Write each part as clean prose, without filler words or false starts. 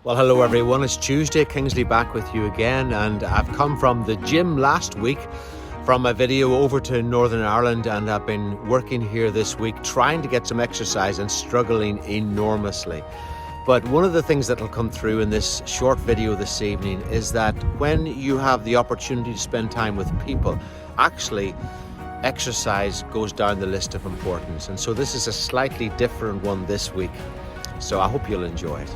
Well, hello everyone, it's Tuesday, Kingsley back with you again, and I've come from the gym last week from my video over to Northern Ireland, and I've been working here this week trying to get some exercise and struggling enormously. But one of the things that will come through in this short video this evening is that when you have the opportunity to spend time with people, actually exercise goes down the list of importance. And so this is a slightly different one this week. So I hope you'll enjoy it.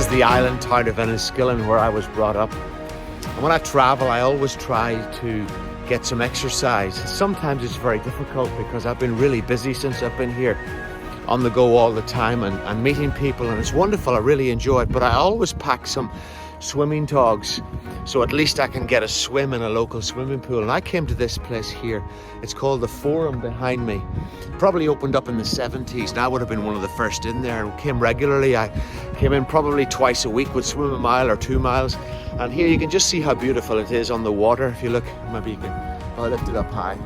The island town of Enniskillen where I was brought up, and when I travel I always try to get some exercise. Sometimes it's very difficult because I've been really busy since I've been here, on the go all the time and meeting people, and it's wonderful, I really enjoy it, but I always pack some swimming togs so at least I can get a swim in a local swimming pool. And I came to this place here, it's called the Forum behind me. Probably opened up in the 70s, and I would have been one of the first in there and came regularly. I came in probably twice a week, would swim a mile or 2 miles, and here you can just see how beautiful it is on the water. If you look, maybe you can, I'll lift it up high.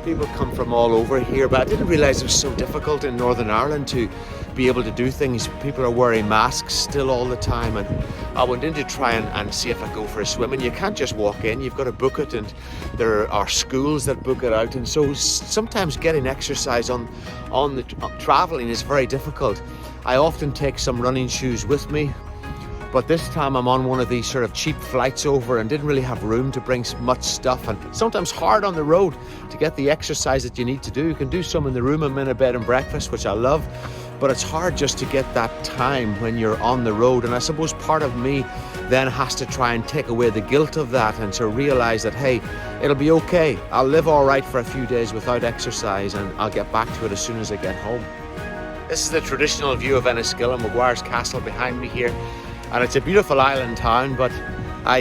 People come from all over here, but I didn't realise it was so difficult in Northern Ireland to be able to do things. People are wearing masks still all the time, and I went in to try and see if I go for a swim, and you can't just walk in, you've got to book it, and there are schools that book it out, and so sometimes getting exercise on the travelling is very difficult. I often take some running shoes with me, but this time I'm on one of these sort of cheap flights over and didn't really have room to bring much stuff, and sometimes hard on the road to get the exercise that you need to do. You can do some in the room. I'm in a bed and breakfast, which I love, but it's hard just to get that time when you're on the road. And I suppose part of me then has to try and take away the guilt of that and to realize that, hey, it'll be okay. I'll live all right for a few days without exercise, and I'll get back to it as soon as I get home. This is the traditional view of Enniskillen, Maguire's Castle behind me here. And it's a beautiful island town, but I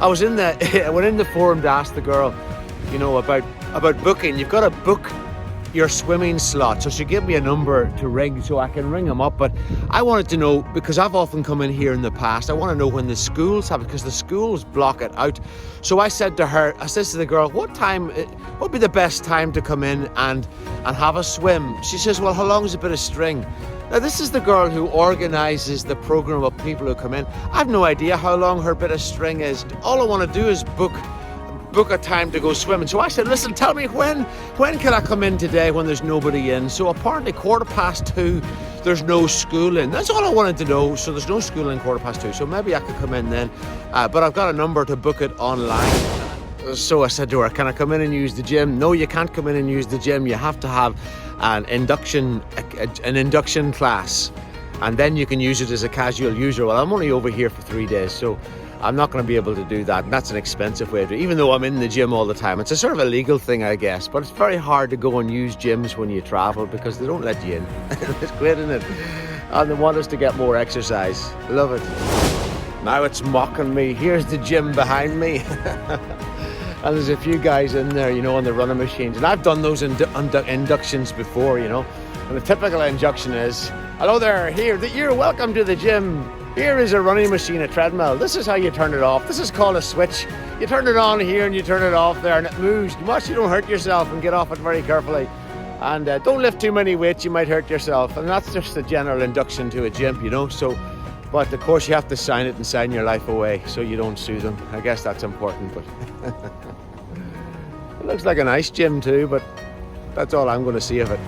was in I went in the Forum to ask the girl, you know, about booking. You've got to book your swimming slot. So she gave me a number to ring so I can ring them up. But I wanted to know, because I've often come in here in the past, I want to know when the schools have it, because the schools block it out. So I said to the girl, what would be the best time to come in and have a swim? She says, well, how long is a bit of string? Now, this is the girl who organises the programme of people who come in. I have no idea how long her bit of string is. All I want to do is book a time to go swimming. So I said, listen, tell me when can I come in today when there's nobody in? So apparently 2:15, there's no school in. That's all I wanted to know. So there's no school in 2:15. So maybe I could come in then. But I've got a number to book it online. So I said to her, can I come in and use the gym? No, you can't come in and use the gym. You have to have an induction class, and then you can use it as a casual user. Well, I'm only over here for 3 days, so I'm not going to be able to do that. And that's an expensive way to do it, even though I'm in the gym all the time. It's a sort of a legal thing, I guess, but it's very hard to go and use gyms when you travel because they don't let you in. It's great, isn't it? And they want us to get more exercise. Love it. Now it's mocking me. Here's the gym behind me. And there's a few guys in there, you know, on the running machines. And I've done those inductions before, you know. And the typical induction is, hello there, you're welcome to the gym. Here is a running machine, a treadmill. This is how you turn it off. This is called a switch. You turn it on here and you turn it off there, and it moves. Watch you don't hurt yourself, and get off it very carefully. And don't lift too many weights, you might hurt yourself. And that's just a general induction to a gym, you know. So, but of course you have to sign it and sign your life away so you don't sue them. I guess that's important, but it looks like a nice gym too, but that's all I'm going to see of it.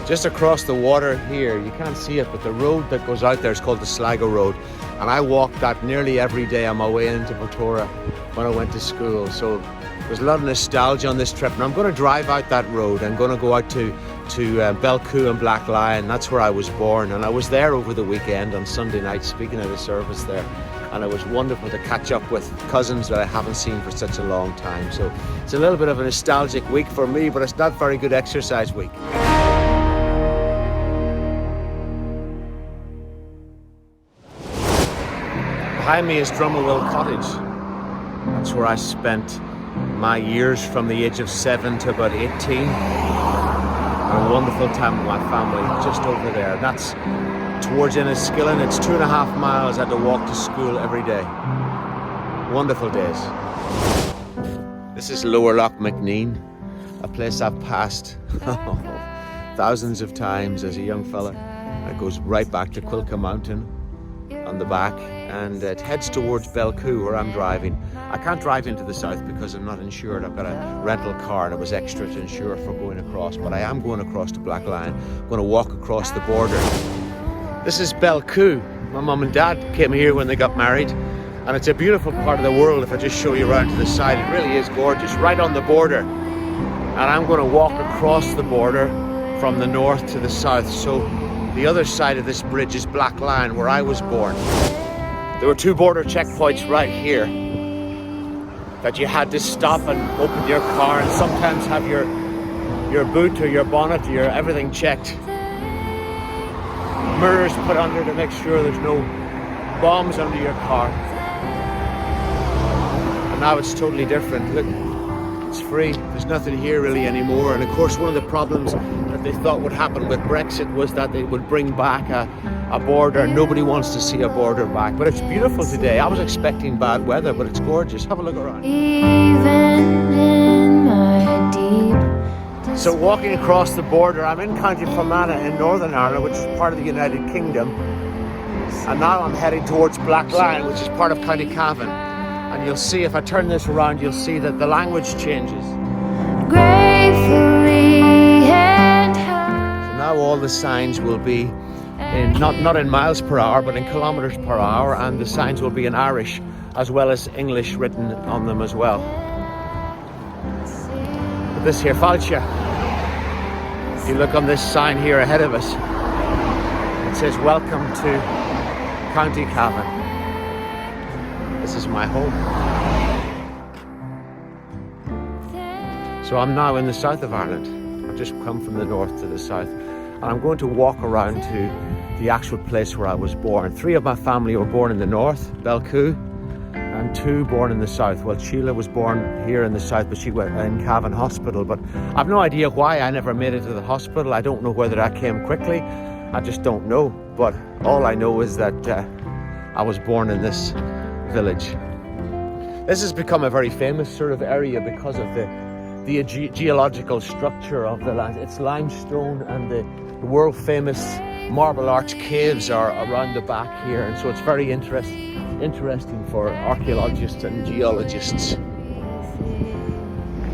Just across the water here, you can't see it, but the road that goes out there is called the Sligo Road, and I walked that nearly every day on my way into Portora when I went to school. So there's a lot of nostalgia on this trip, and I'm going to drive out that road. I'm going to go out to Belcoo and Black Lion. That's where I was born, and I was there over the weekend on Sunday night speaking at a service there. and it was wonderful to catch up with cousins that I haven't seen for such a long time. So it's a little bit of a nostalgic week for me, but it's not very good exercise week. Behind me is Drummelwill Cottage. That's where I spent my years from the age of 7 to about 18. A wonderful time with my family just over there. And that's towards Enniskillen. It's 2.5 miles. I had to walk to school every day. Wonderful days. This is Lower Loch McNeen, a place I've passed thousands of times as a young fella. It goes right back to Quilca Mountain on the back, and it heads towards Belcoo where I'm driving. I can't drive into the south because I'm not insured. I've got a rental car and it was extra to insure for going across, but I am going across to Black Lion. I'm going to walk across the border. This is Belcoo. My mum and dad came here when they got married, and it's a beautiful part of the world. If I just show you around to the side, it really is gorgeous, right on the border. And I'm going to walk across the border from the north to the south. So the other side of this bridge is Black Lion, where I was born. There were 2 border checkpoints right here that you had to stop and open your car and sometimes have your boot or your bonnet or your everything checked. Mirrors put under to make sure there's no bombs under your car. And now it's totally different. Look, it's free. There's nothing here really anymore. And of course, one of the problems that they thought would happen with Brexit was that they would bring back a border. Nobody wants to see a border back. But it's beautiful today. I was expecting bad weather, but it's gorgeous. Have a look around. Even in my deep. So walking across the border, I'm in County Fermanagh in Northern Ireland, which is part of the United Kingdom. And now I'm heading towards Black Lion, which is part of County Cavan. And you'll see, if I turn this around, you'll see that the language changes. Gratefully and So now all the signs will be in not in miles per hour, but in kilometers per hour, and the signs will be in Irish as well as English written on them as well. But this here, Fáilte. If you look on this sign here ahead of us, it says "Welcome to County Cavan." This is my home. So I'm now in the south of Ireland. I've just come from the north to the south, and I'm going to walk around to the actual place where I was born. 3 of my family were born in the north, Belcoo, and 2 born in the south. Well, Sheila was born here in the south, but she went in Cavan Hospital. But I've no idea why I never made it to the hospital. I don't know whether I came quickly. I just don't know. But all I know is that I was born in this village. This has become a very famous sort of area because of the geological structure of the land. It's limestone, and the world famous Marble Arch caves are around the back here, and so it's very interesting for archaeologists and geologists.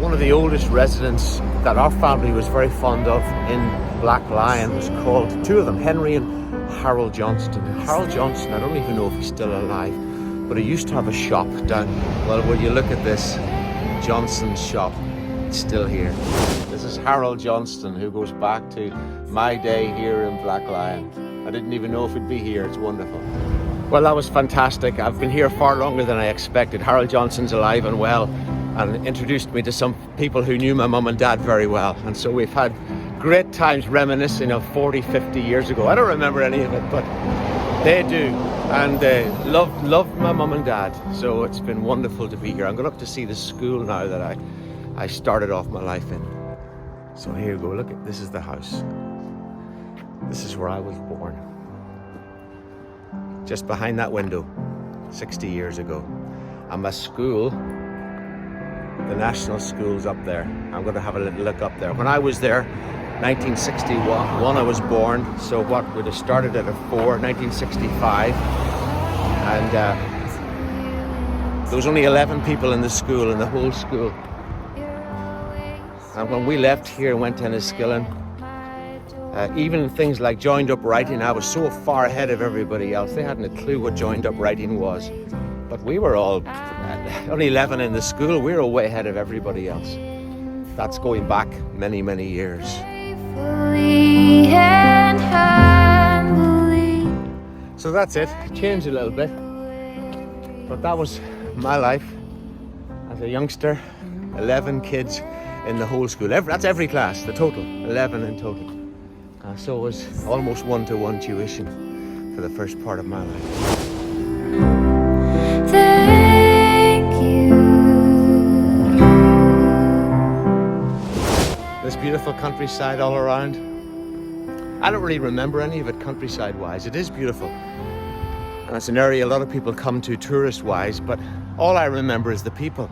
One of the oldest residents that our family was very fond of in Black Lion was called, 2 of them, Henry and Harold Johnston. Harold Johnston, I don't even know if he's still alive, but he used to have a shop down, well, when you look at this, Johnston's shop, it's still here. This is Harold Johnston, who goes back to my day here in Black Lion. I didn't even know if he'd be here. It's wonderful. Well, that was fantastic. I've been here far longer than I expected. Harold Johnston's alive and well, and introduced me to some people who knew my mum and dad very well. And so we've had great times reminiscing of 40, 50 years ago. I don't remember any of it, but they do. And loved my mum and dad. So it's been wonderful to be here. I'm going up to see the school now that I started off my life in. So here you go. Look, this is the house. This is where I was born. Just behind that window, 60 years ago. And my school, the national school's up there. I'm going to have a little look up there. When I was there, 1961, I was born. So what would have started at 4, 1965. And there was only 11 people in the school, in the whole school. And when we left here and went to Enniskillen, even things like joined up writing, I was so far ahead of everybody else. They hadn't a clue what joined up writing was. But we were all, only 11 in the school, we were way ahead of everybody else. That's going back many, many years. So that's it, changed a little bit. But that was my life as a youngster. 11 kids in the whole school. That's every class, the total. 11 in total. So it was almost one-to-one tuition for the first part of my life. Thank you. This beautiful countryside all around. I don't really remember any of it countryside-wise. It is beautiful. And it's an area a lot of people come to tourist-wise, but all I remember is the people.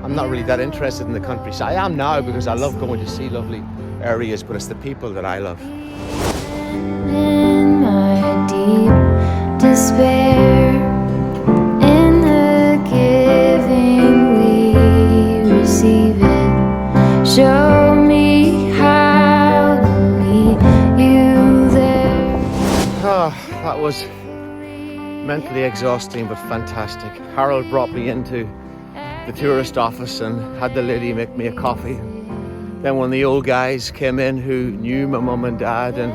I'm not really that interested in the countryside. I am now because I love going to see lovely areas, but it's the people that I love. In my deep despair, in the giving we receive it. Show me how to meet you there. That was mentally exhausting but fantastic. Harold brought me into the tourist office and had the lady make me a coffee. Then when the old guys came in who knew my mum and dad, and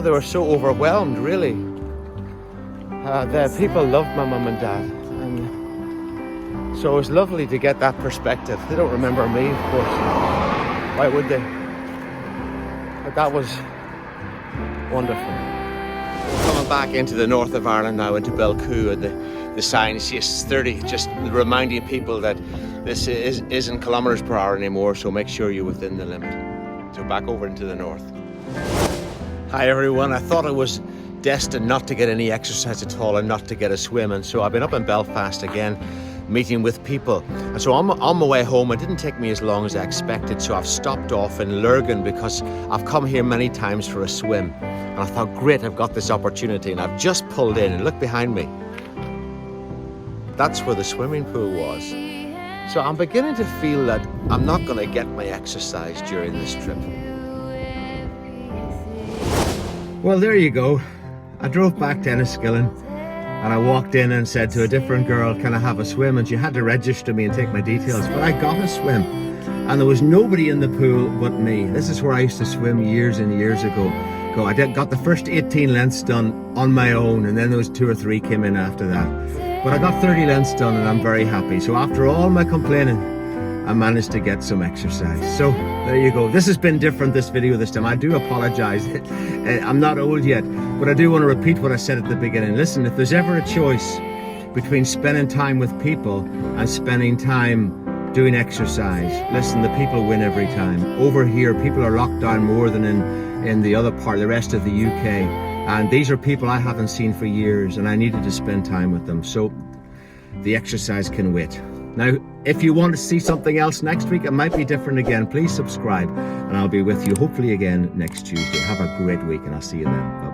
they were so overwhelmed, really. The people loved my mum and dad, and so it was lovely to get that perspective. They don't remember me, of course. Why would they? But that was wonderful. Coming back into the north of Ireland now, into Belcoo, and the sign says 30, just reminding people that this isn't kilometers per hour anymore, so make sure you're within the limit. So back over into the north. Hi everyone, I thought I was destined not to get any exercise at all and not to get a swim, and so I've been up in Belfast again, meeting with people. And so on my way home, it didn't take me as long as I expected, so I've stopped off in Lurgan because I've come here many times for a swim. And I thought, great, I've got this opportunity, and I've just pulled in, and look behind me. That's where the swimming pool was. So I'm beginning to feel that I'm not going to get my exercise during this trip. Well, there you go. I drove back to Enniskillen and I walked in and said to a different girl, can I have a swim? And she had to register me and take my details, but I got a swim. And there was nobody in the pool but me. This is where I used to swim years and years ago. I got the first 18 lengths done on my own, and then there was 2 or 3 came in after that. But I got 30 lengths done and I'm very happy. So after all my complaining, I managed to get some exercise. So there you go. This has been different, this video this time. I do apologize. I'm not old yet, but I do want to repeat what I said at the beginning. Listen, if there's ever a choice between spending time with people and spending time doing exercise, listen, the people win every time. Over here, people are locked down more than in the other part, the rest of the UK. And these are people I haven't seen for years, and I needed to spend time with them. So the exercise can wait. Now, if you want to see something else next week, it might be different again, please subscribe, and I'll be with you hopefully again next Tuesday. Have a great week, and I'll see you then. Bye-bye.